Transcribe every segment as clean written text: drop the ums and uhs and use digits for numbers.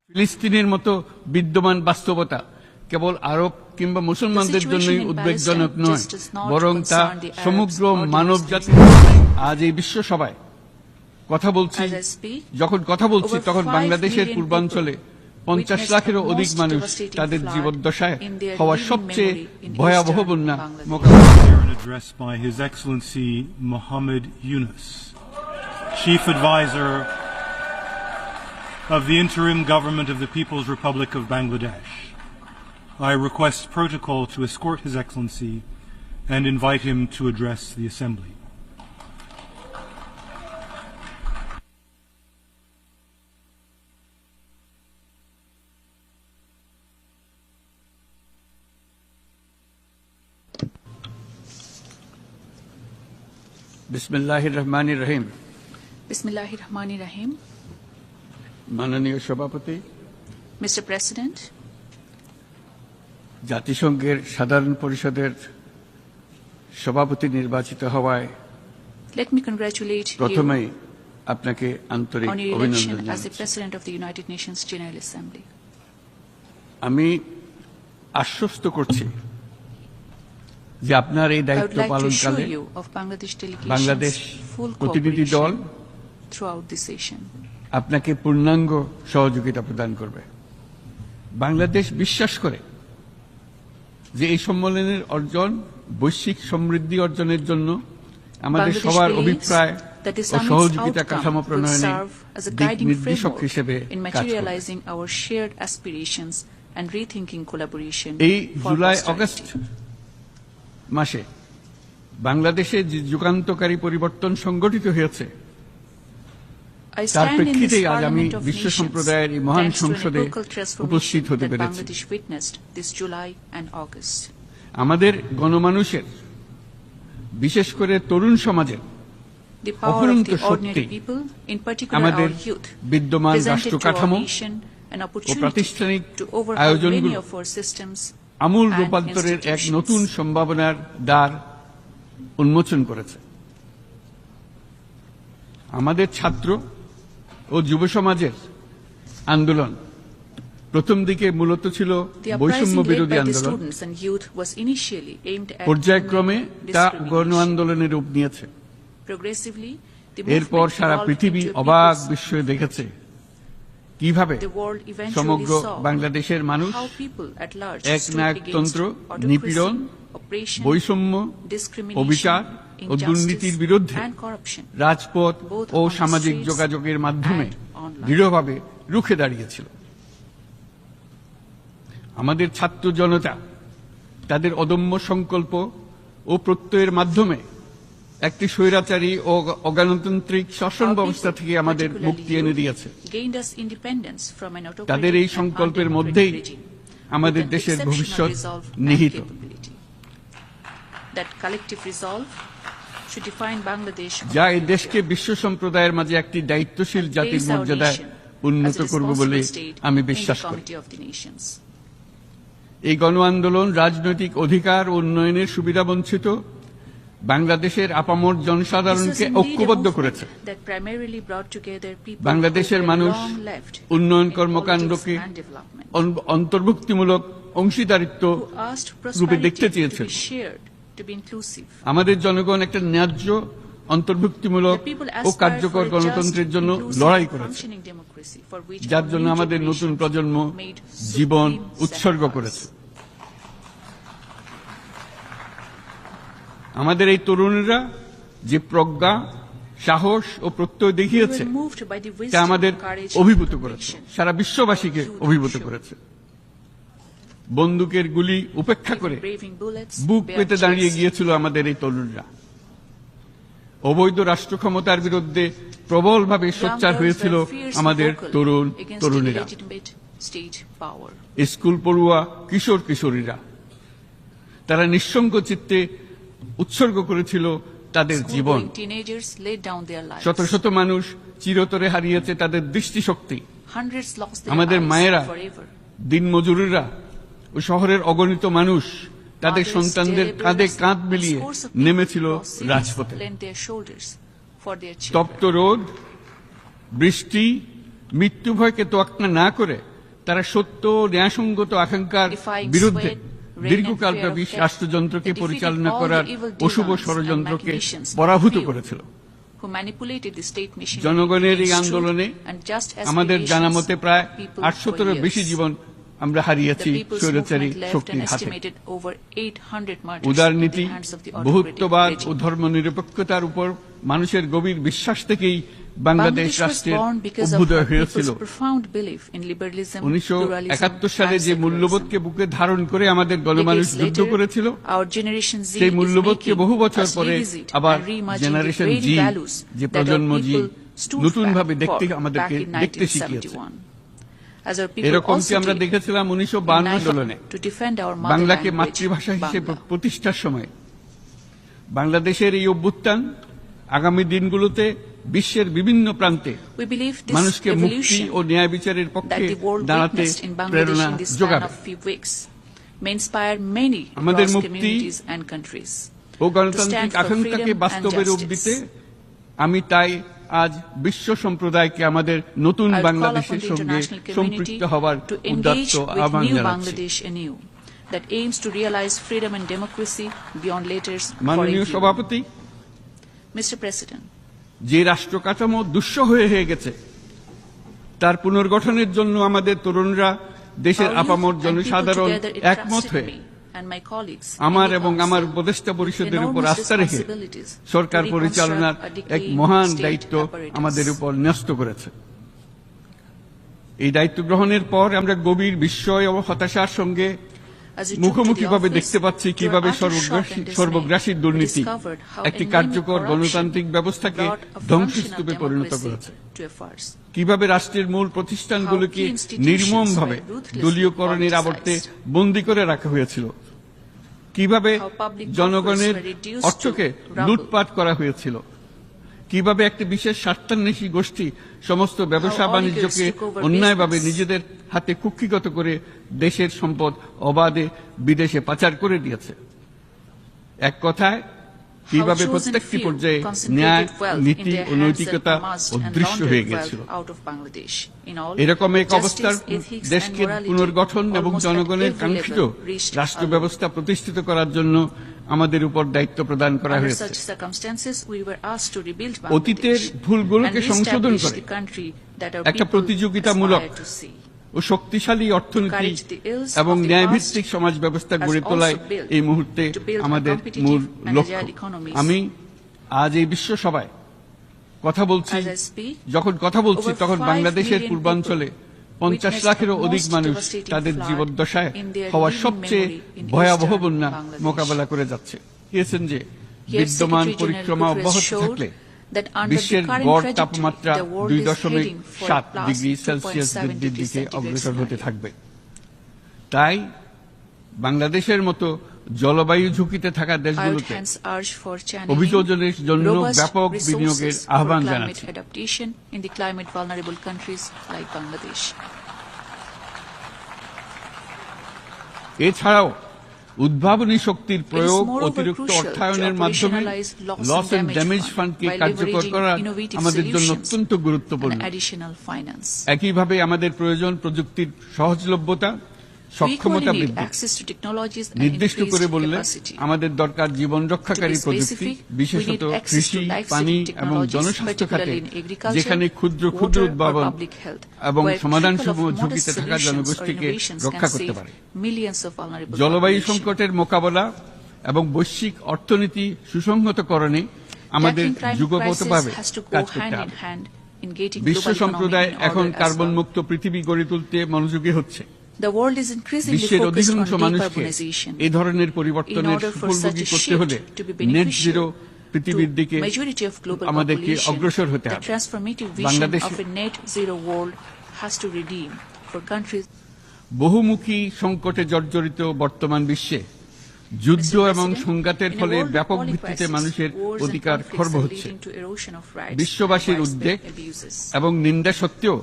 ফিলিস্তিনের মতো বিদ্যমান বাস্তবতা কেবল আরব কিংবা মুসলমানদের জন্যই উদ্বেগজনক নয়, বরং তা সমগ্র মানবজাতি। আজ এই বিশ্ব সভায় যখন কথা বলছি তখন বাংলাদেশের পূর্বাঞ্চলে 50 লাখেরও অধিক মানুষ তাদের জীবদ্দশায় হওয়া সবচেয়ে ভয়াবহ বন্যা address by His Excellency Mohammed Yunus, Chief Advisor of the Interim Government of the People's Republic of Bangladesh. I request protocol to escort His Excellency and invite him to address the Assembly. বিসমিল্লাহির রহমানির রহিম। বিসমিল্লাহির রহমানির রহিম। মাননীয় সভাপতি, Mr. President, জাতিসংঘের সাধারণ পরিষদের সভাপতি নির্বাচিত হওয়ায় let me congratulate you প্রথমেই আপনাকে আন্তরিক on your অভিনন্দন election as the জানাচ্ছি। President of the United Nations General Assembly. আমি আশ্বস্ত করছি যে আপনার এই I would দায়িত্ব like to পালনকালে assure you of Bangladesh Bangladesh delegation's full প্রতিনিধি দল cooperation throughout the session. আপনাকে পূর্ণাঙ্গ সহযোগিতা প্রদান করবে। বাংলাদেশ বিশ্বাস করে যে এই সম্মেলনের অর্জন বৈশ্বিক সমৃদ্ধি অর্জনের জন্য আমাদের Bangladesh সবার believes অভিপ্রায় that the ও summit's সহযোগিতা outcome কাঠামো will প্রণয়নে serve as a দিক guiding নির্দেশক framework হিসেবে in কাজ করবে। materializing our shared aspirations and rethinking collaboration এই for জুলাই prosperity. আগস্ট মাসে বাংলাদেশে যে যুগান্তকারী পরিবর্তন সংগঠিত হয়েছে I তার stand in this প্রেক্ষিতেই আজ আমি Parliament of বিশ্ব Nations সম্প্রদায়ের এই মহান thanks to an সংসদে epochal transformation উপস্থিত হতে that পেরেছি। Bangladesh witnessed this July and August. আমাদের গণমানুষের বিশেষ করে তরুণ সমাজের The power of অফুরন্ত the Shakti ordinary people, in particular আমাদের our youth, বিদ্যমান presented রাষ্ট্র to our কাঠামো nation an ও opportunity প্রাতিষ্ঠানিক to overcome আয়োজনগুলো many of our systems Amul and রূপান্তরের এক institutions. নতুন সম্ভাবনার দ্বার উন্মোচন করেছে। আমাদের ছাত্র ও যুব সমাজের আন্দোলন প্রথম দিকে মূলত ছিল The বৈষম্য uprising led বিরোধী by the আন্দোলন, students and youth was initially aimed at পর্যায়ক্রমে ending তা গণ discrimination. আন্দোলনের রূপ নিয়েছে। Progressively, the এরপর movement সারা evolved পৃথিবী into a অবাক people's বিস্ময়ে দেখেছে কিভাবে The world eventually সমগ্র saw বাংলাদেশের মানুষ how people at large এক stood নায়কতন্ত্র, against নিপীড়ন, autocracy, oppression, বৈষম্য, discrimination, অবিচার ও দুর্নীতির injustice, বিরুদ্ধে and corruption. রাজপথ both ও on the সামাজিক streets যোগাযোগের মাধ্যমে and online. দৃঢ়ভাবে রুখে দাঁড়িয়েছিল। আমাদের ছাত্র জনতা তাদের অদম্য সংকল্প ও প্রত্যয়ের মাধ্যমে একটি স্বৈরাচারী ও অগণতান্ত্রিক শাসন Our ব্যবস্থা people, থেকে আমাদের particularly মুক্তি এনে youth, দিয়েছে। gained us independence from an autocratic তাদের এই and সংকল্পের undemocratic মধ্যেই regime, আমাদের with an দেশের exceptional ভবিষ্যৎ resolve and নিহিত। capability. That collective resolve should define Bangladesh যা of এই the দেশকে future. বিশ্ব সম্প্রদায়ের মাঝে একটি দায়িত্বশীল জাতির Place our মর্যাদায় nation উন্নত as a করবে বলে responsible state আমি in the বিশ্বাস করি। Committee of the Nations. এই গণ আন্দোলন রাজনৈতিক অধিকার ও উন্নয়নের সুবিধা বঞ্চিত বাংলাদেশের আপামর This was জনসাধারণকে indeed a ঐক্যবদ্ধ movement করেছে। that primarily brought together people বাংলাদেশের who were মানুষ long left উন্নয়ন in কর্মকাণ্ডকে politics and development, অন্তর্ভুক্তিমূলক অংশীদারিত্ব who asked রূপে দেখতে prosperity to চেয়েছেন। be shared, to be inclusive. আমাদের জনগণ একটা ন্যায্য অন্তর্ভুক্তিমূলক The people ও aspired কার্যকর for a গণতন্ত্রের just, জন্য inclusive, লড়াই and করেছে, functioning democracy for which যার our জন্য new আমাদের নতুন generations প্রজন্ম made জীবন supreme উৎসর্গ sacrifice. করেছে। আমাদের এই তরুণরা যে প্রজ্ঞা, সাহস ও প্রত্যয় We দেখিয়েছে were moved by the তা wisdom, আমাদের courage, অভিভূত and করেছে, conviction. সারা বিশ্ববাসীকে অভিভূত করেছে। বন্দুকের গুলি উপেক্ষা করে Braving bullets, বুক bare পেতে দাঁড়িয়ে chests, গিয়েছিল আমাদের এই তরুণরা। অবৈধ রাষ্ট্র ক্ষমতার বিরুদ্ধে প্রবলভাবে সোচ্চার young girls হয়েছিল were fiercely আমাদের vocal তরুণ against তরুণীরা, illegitimate state power. স্কুল পড়ুয়া কিশোর কিশোরীরা। তারা নিঃসঙ্গ চিত্তে উৎসর্গ করেছিল তাদের জীবন। School-going teenagers laid down their lives. শত শত মানুষ চিরতরে হারিয়েছে তাদের দৃষ্টিশক্তি। Hundreds lost their আমাদের eyes মায়েরা, forever. দিনমজুরিরা ও শহরের অগণিত মানুষ তাদের Mothers, সন্তানদের daily কাঁধে laborers, কাঁধ and মিলিয়ে scores of people নেমেছিল across cities রাজপথে। lent their shoulders for their children. তপ্ত রোদ, বৃষ্টি, মৃত্যু ভয়কে তোয়াক্কা না করে তারা সত্য ন্যায়সঙ্গত আকাঙ্ক্ষার defying বিরুদ্ধে sweat, rain and দীর্ঘকালব্যাপী fear of death, রাষ্ট্রযন্ত্রকে they defeated পরিচালনা all করার the evil অশুভ designs and ষড়যন্ত্রকে machinations of পরাভূত few করেছিল। who manipulated the state machinery জনগণের এই against আন্দোলনে truth and just আমাদের aspirations জানা মতে প্রায় of people 800-এরও for বেশি years. জীবন আমরা হারিয়েছি The people's স্বৈরাচারী movement left শক্তির an হাতে। estimated over 800 murders উদারনীতি, in the hands of the autocratic বহুত্ববাদ O regime. ধর্মনিরপেক্ষতার উপর মানুষের গভীর বিশ্বাস থেকেই বাংলাদেশ Bangladesh was রাষ্ট্রের born because of অভ্যুদয় our হয়েছিল। people's profound belief in liberalism, 1971 pluralism, সালে and যে secularism. মূল্যবোধকে বুকে ধারণ করে আমাদের গণমানুষ Decades যুদ্ধ later, করেছিল, our Generation Z সেই is মূল্যবোধকে making বহু বছর us পরে revisit আবার and reimagine generation the very G, values যে that our প্রজন্ম জি people stood নতুন ভাবে for দেখতে back আমাদেরকে in দেখতে শিখিয়েছে। 1971. As our people এরকম কি also আমরা did দেখেছিলাম in 1952 Nairobi আন্দোলনে to defend our mother বাংলাকে language, মাতৃভাষা হিসেবে Bangla. প্রতিষ্ঠার সময়। বাংলাদেশের এই অভ্যুত্থান আগামী দিনগুলোতে বিশ্বের বিভিন্ন প্রান্তে We believe this মানুষকে মুক্তি evolution ও ন্যায় বিচারের that পক্ষে the world দাঁড়াতে witnessed in প্রেরণা Bangladesh in the span যোগাবে of few weeks may inspire many আমাদের across মুক্তি communities and countries. ও গণতান্ত্রিক for আকাঙ্ক্ষাকে freedom বাস্তবে and রূপ justice. দিতে আমি তাই আজ বিশ্ব সম্প্রদায়কে আমাদের নতুন I would call upon বাংলাদেশের the সঙ্গে international community সম্পৃক্ত হবার to উদাত্ত engage with আহ্বান new জানাচ্ছি। Bangladesh anew that aims to realize freedom and democracy beyond latest মাননীয় foreign view. সভাপতি, Mr. President, যে রাষ্ট্র কাঠামো দুঃসহ হয়ে গেছে তার পুনর্গঠনের জন্য আমাদের তরুণরা দেশের our youth আপামর and people জনসাধারণ together একমত entrusted হয়ে me and my colleagues আমার in the এবং আমার Council উপদেষ্টা with পরিষদের উপর enormous আস্থা রেখে responsibilities সরকার to পরিচালনার reconstruct a এক decaying মহান state দায়িত্ব apparatus. আমাদের উপর ন্যস্ত করেছে। এই দায়িত্ব গ্রহণের পর আমরা গভীর বিস্ময় ও হতাশার সঙ্গে As we took to মুখোমুখি the ভাবে office, দেখতে পাচ্ছি to our কিভাবে utter shock and dismay, সর্বগ্রাসী we দুর্নীতি discovered how একটি endemic কার্যকর corruption গণতান্ত্রিক ব্যবস্থাকে brought a ধ্বংসস্তূপে functional পরিণত democracy করেছে। to a farce. কিভাবে রাষ্ট্রের মূল প্রতিষ্ঠানগুলোকে How key institutions নির্মমভাবে were ruthlessly দলীয়করণের আবর্তে বন্দী করে রাখা হয়েছিল, কিভাবে How public জনগণের coffers were reduced অর্থকে to rubble. লুটপাট করা হয়েছিল, কিভাবে একটি বিশেষ স্বার্থান্বেষী গোষ্ঠী সমস্ত ব্যবসা How বাণিজ্যকে oligarchs took over অন্যায়ভাবে business. নিজেদের হাতে কুক্ষিগত করে দেশের সম্পদ অবাধে বিদেশে পাচার করে দিয়েছে। এক কথায় কিভাবে How chosen প্রত্যেকটি few পর্যায়ে concentrated ন্যায়, wealth in নীতি their ও hands নৈতিকতা and amassed and অদৃশ্য laundered হয়ে wealth গিয়েছিল। out of Bangladesh. In all, এরকম এক justice, অবস্থার ethics, দেশকে and morality পুনর্গঠন এবং almost at জনগণের every কাঙ্ক্ষিত level reached রাষ্ট্র our ব্যবস্থা প্রতিষ্ঠিত করার জন্য আমাদের উপর দায়িত্ব প্রদান করা Under হয়েছে। such circumstances, we were asked to rebuild অতীতের Bangladesh ভুলগুলোকে and সংশোধন reestablish করে the country that our একটা people প্রতিযোগিতামূলক aspire to see. ও শক্তিশালী অর্থনীতি Encourage the ills এবং of the ন্যায়ভিত্তিক past সমাজ ব্যবস্থা has গড়ে also তোলাই built এই মুহূর্তে to build a আমাদের competitive মূল and লক্ষ্য। agile economies. আমি আজ এই বিশ্ব সভায় কথা বলছি, As I speak, যখন কথা বলছি over তখন 5 বাংলাদেশের million পূর্বাঞ্চলে people 50 witnessed লাখেরও the অধিক most মানুষ devastating তাদের flood জীবদ্দশায় in their হওয়া living সবচেয়ে memory in ভয়াবহ eastern বন্যা Bangladesh. মোকাবেলা করে যাচ্ছে। দিয়েছেন যে Here, বিদ্যমান Secretary পরিক্রমা General অব্যাহত Guterres থাকলে showed that under the বিশ্বের current গড় trajectory, তাপমাত্রা the world is heading for 2.7 plus degree 2.7 Celsius বৃদ্ধির degrees দিকে centigrade অগ্রসর হতে scenario. থাকবে। তাই বাংলাদেশের মতো জলবায়ু ঝুঁকিতে থাকা I would দেশগুলোতে hence urge for অভিযোজনের channeling জন্য robust ব্যাপক বিনিয়োগের resources for আহ্বান climate জানাচ্ছি। adaptation in the climate vulnerable countries like Bangladesh. এছাড়াও উদ্ভাবনী শক্তির প্রয়োগ moreover অতিরিক্ত crucial অর্থায়নের to মাধ্যমে operationalize loss and damage fund ফান্ডকে by কার্যকর leveraging করা innovative আমাদের জন্য solutions অত্যন্ত গুরুত্বপূর্ণ। and additional finance. একইভাবে আমাদের প্রয়োজন প্রযুক্তির সহজলভ্যতা, We সক্ষমতা equally need বৃদ্ধি। access to technologies and নির্দিষ্ট increased করে বললে capacity. আমাদের দরকার জীবন রক্ষাকারী To be প্রযুক্তি, specific, we বিশেষত need access কৃষি, to life-saving পানি এবং technologies, জনস্বাস্থ্য খাতে, particularly in agriculture, যেখানে ক্ষুদ্র ক্ষুদ্র water or উদ্ভাবন public health, এবং where সমাধানসমূহ people of ঝুঁকিতে modest থাকা solutions or জনগোষ্ঠীকে innovations রক্ষা can করতে save পারে। millions of vulnerable জলবায়ু population. সংকটের মোকাবেলা এবং বৈশ্বিক অর্থনীতি সুসংহতকরণে আমাদের Tackling climate যুগপতভাবে crisis has to go কাজ hand করতে in হবে। hand in getting বিশ্ব global সম্প্রদায় economy in এখন order as কার্বন well. মুক্ত পৃথিবী গড়ে তুলতে মনোযোগী হচ্ছে। The world is increasingly বিশ্বের focused অধিকাংশ on মানুষকে decarbonization. এই ধরনের In পরিবর্তনের order for সুফলভোগী such a করতে shift হলে to be net zero beneficial পৃথিবীর to দিকে majority of global আমাদেরকে population, অগ্রসর হতে the হবে। transformative vision বাংলাদেশে of a net zero world has to redeem for countries. বহুমুখী সংকটে জর্জরিত বর্তমান বিশ্বে যুদ্ধ Mr. এবং President, সংঘাতের in a ফলে world of ব্যাপক polycrisis, ভিত্তিতে মানুষের wars and অধিকার conflicts খর্ব are হচ্ছে। leading to erosion of rights বিশ্ববাসীর and উদ্বেগ widespread abuses. এবং নিন্দা সত্ত্বেও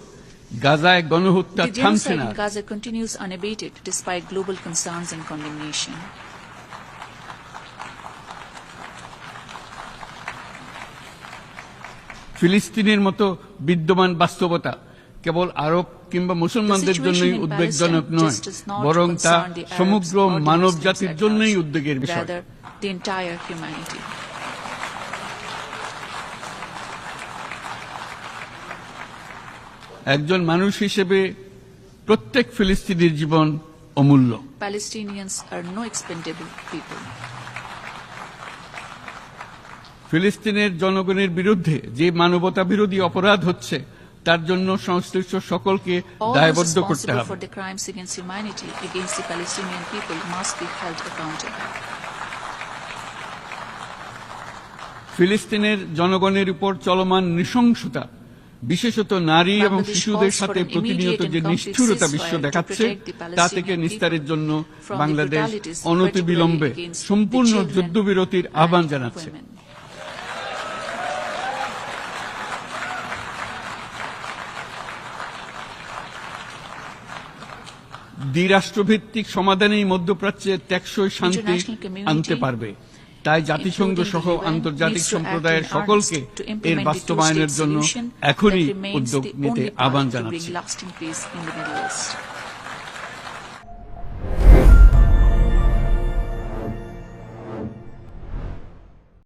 গাজায় গণহত্যা The থামছে genocide না। in Gaza continues unabated despite global concerns and condemnation. ফিলিস্তিনের মতো বিদ্যমান বাস্তবতা কেবল আরব কিংবা মুসলমানদের The জন্যই situation in উদ্বেগজনক Palestine নয়, just does not বরং তা concern the Arabs সমগ্র or the মানব Muslims জাতির at জন্যই large, উদ্বেগের বিষয়। rather the entire humanity. একজন মানুষ হিসেবে প্রত্যেক ফিলিস্তিনির জীবন অমূল্য। Palestinians are no expendable people. ফিলিস্তিনের জনগণের বিরুদ্ধে যে মানবতা বিরোধী অপরাধ হচ্ছে তার জন্য সংশ্লিষ্ট সকলকে All those দায়বদ্ধ করতে responsible হবে। for the crimes against humanity against the Palestinian people must be held accountable. ফিলিস্তিনের জনগণের উপর চলমান নৃশংসতা, বিশেষত নারী এবং Bangladesh শিশুদের calls সাথে for an প্রতিনিয়ত immediate যে and নিষ্ঠুরতা complete বিশ্ব ceasefire to দেখাচ্ছে protect the তা থেকে Palestinian নিস্তারের জন্য people from the Bangladesh brutalities, অনতিবিলম্বে particularly against the সম্পূর্ণ children যুদ্ধবিরতির আহ্বান and জানাচ্ছে। women. দ্বিরাষ্ট্রভিত্তিক সমাধানেই মধ্যপ্রাচ্যে টেকসই শান্তি International community, আনতে পারবে। তাই জাতিসংঘ including সহ the UN, আন্তর্জাতিক needs to act সম্প্রদায়ের in সকলকে earnest to এর implement the বাস্তবায়নের two-state জন্য solution এখনই that remains উদ্যোগ the নিতে only আহ্বান path to জানাচ্ছি। bring lasting peace in the Middle East.